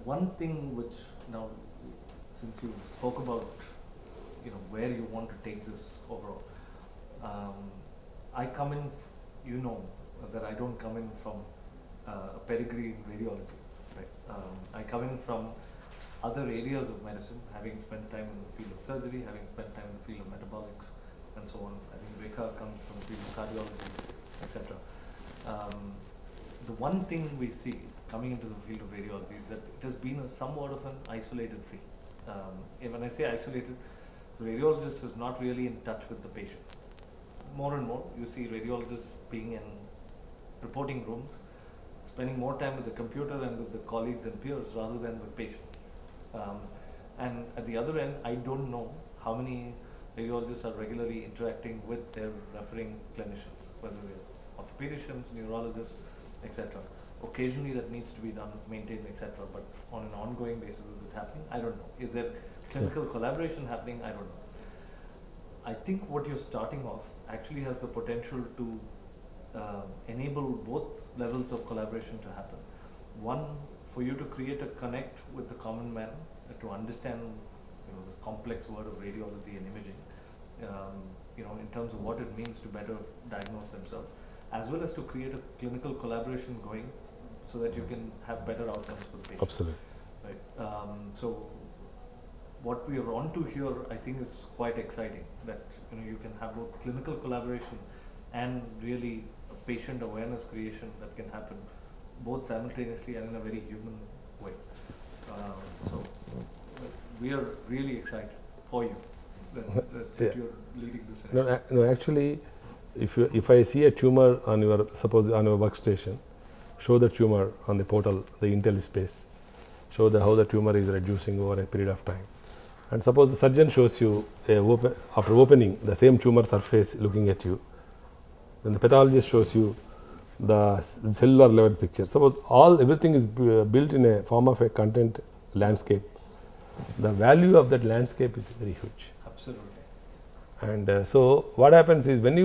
one thing which now, since you spoke about, where you want to take this overall, I come in, that I don't come in from a pedigree in radiology, right? I come in from other areas of medicine, having spent time in the field of surgery, having spent time in the field of metabolics, and so on. I think Rekha comes from the field of cardiology, etc. The one thing we see coming into the field of radiology is that it has been somewhat of an isolated field. And when I say isolated, the radiologist is not really in touch with the patient. More and more, you see radiologists being in reporting rooms, spending more time with the computer and with the colleagues and peers rather than with patients. And at the other end, I don't know how many radiologists are regularly interacting with their referring clinicians, whether they're orthopedicians, neurologists, etc. Occasionally that needs to be done, maintained, etc. But on an ongoing basis, is it happening? I don't know. Is there clinical collaboration happening? I don't know. I think what you're starting off actually has the potential to enable both levels of collaboration to happen. One, for you to create a connect with the common man, to understand this complex word of radiology and imaging, in terms of what it means to better diagnose themselves, as well as to create a clinical collaboration going so that you can have better outcomes for patients. Absolutely. Right. So what we are on to here, I think, is quite exciting, that you can have both clinical collaboration and really a patient awareness creation that can happen both simultaneously and in a very human way. So we are really excited for you that you're leading this. No, actually, if I see a tumor on your, suppose on your workstation, show the tumor on the portal, the Intel space, show how the tumor is reducing over a period of time. And suppose the surgeon shows you after opening the same tumor surface looking at you, then the pathologist shows you the cellular level picture. Suppose everything is built in a form of a content landscape. The value of that landscape is very huge. Absolutely. And so what happens is when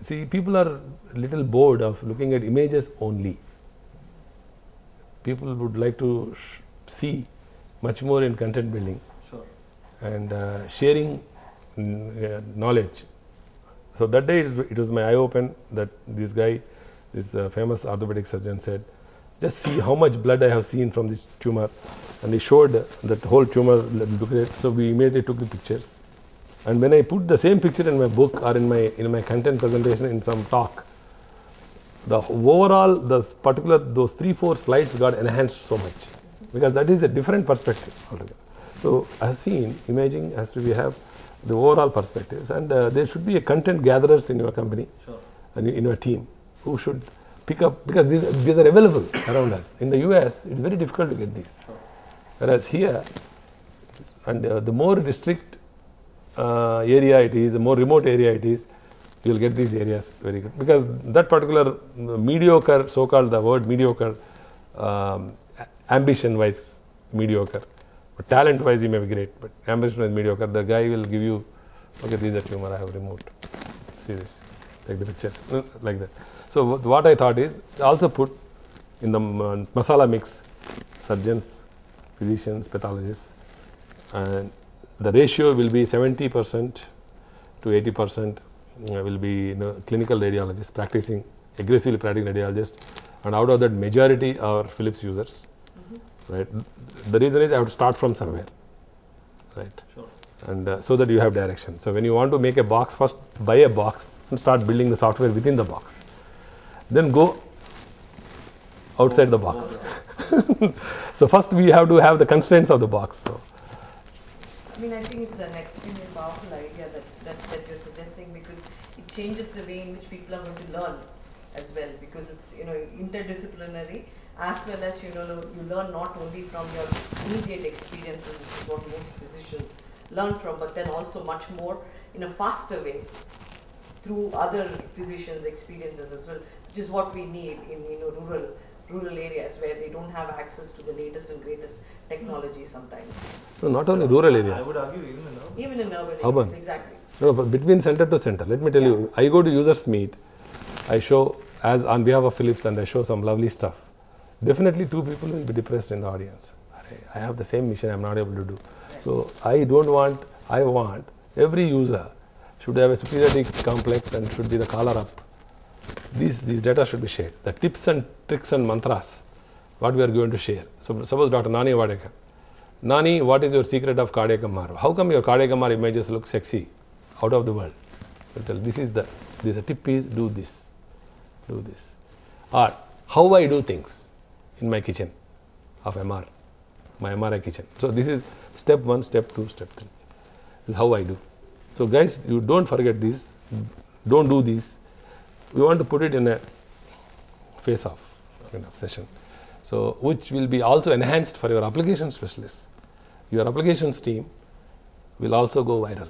see, people are little bored of looking at images only. People would like to see much more in content building. Sure. And sharing knowledge. So that day it was my eye open that this guy, this famous orthopedic surgeon, said, just see how much blood I have seen from this tumor. And he showed that whole tumor, look at it. So we immediately took the pictures. And when I put the same picture in my book or in my content presentation in some talk, the overall, those 3-4 slides got enhanced so much, because that is a different perspective altogether. So I have seen imaging has to have the overall perspectives, and there should be a content gatherers in your company, sure, and in your team, who should pick up, because these are available around us. In the US, it's very difficult to get these. Sure. Whereas here, and the more district area it is, the more remote area it is, you will get these areas very good. Because that particular mediocre, so-called the word mediocre, ambition-wise mediocre, but talent-wise he may be great, but ambition-wise mediocre, the guy will give you, okay, this is a tumor I have removed. See this, take the picture, like that. So what I thought is, also put in the masala mix, surgeons, physicians, pathologists, and the ratio will be 70% to 80% will be clinical radiologists, aggressively practicing radiologists, and out of that majority are Philips users, right? The reason is I have to start from somewhere, right? Sure. And so that you have direction. So when you want to make a box, first buy a box and start building the software within the box. Then go outside the box. So first we have to have the constraints of the box. So. I mean, I think it's an extremely powerful idea that you're suggesting, because it changes the way in which people are going to learn as well, because it's interdisciplinary, as well as you learn not only from your immediate experiences, which is what most physicians learn from, but then also much more in a faster way through other physicians' experiences as well, which is what we need in rural areas where they don't have access to the latest and greatest technology sometimes. No, not only rural areas. I would argue even in urban. Even in urban Urban. areas, exactly. No, but between center to center. Let me tell you, I go to users meet, I show as on behalf of Philips and I show some lovely stuff, definitely 2 people will be depressed in the audience. I have the same mission, I am not able to do. So I want every user should have a superiority complex and should be the collar up. These data should be shared. The tips and tricks and mantras, what we are going to share. So suppose Dr. Nani Vadekar. Nani, what is your secret of cardiac MR? How come your cardiac MR images look sexy out of the world? This is the tip is do this. Or how I do things in my kitchen of MR, my MRI kitchen. So this is step 1, step 2, step 3. This is how I do. So guys, you don't forget this. Don't do this. We want to put it in a face-off kind of session. So which will be also enhanced for your application specialists. Your applications team will also go viral.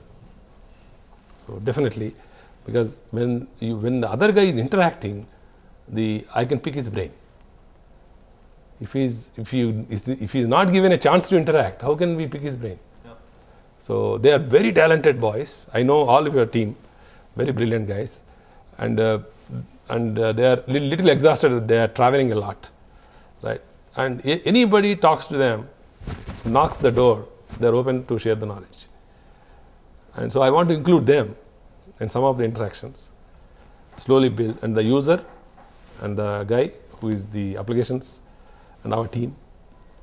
So definitely, because when the other guy is interacting, I can pick his brain. If he is not given a chance to interact, how can we pick his brain? Yeah. So they are very talented boys. I know all of your team, very brilliant guys, and they are little exhausted. They are traveling a lot, right? And anybody talks to them, knocks the door, they are open to share the knowledge. And so I want to include them in some of the interactions, slowly build, and the user and the guy who is the applications and our team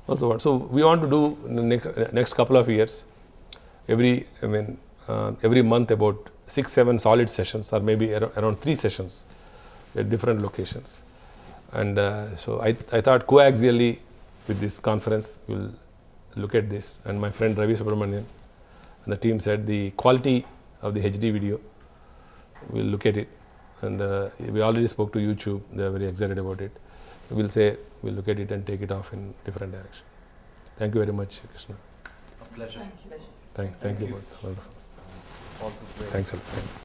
also. So we want to do in the next couple of years, every month about 6-7 solid sessions, or maybe around 3 sessions at different locations. And so I thought coaxially with this conference we'll look at this, and my friend Ravi Subramanian and the team said the quality of the HD video, we'll look at it, and we already spoke to YouTube, they are very excited about it. We'll look at it and take it off in different direction. Thank you very much, Krishna. A pleasure. Thank you. Thank you both. Wonderful. All good. Thanks a lot. Thanks.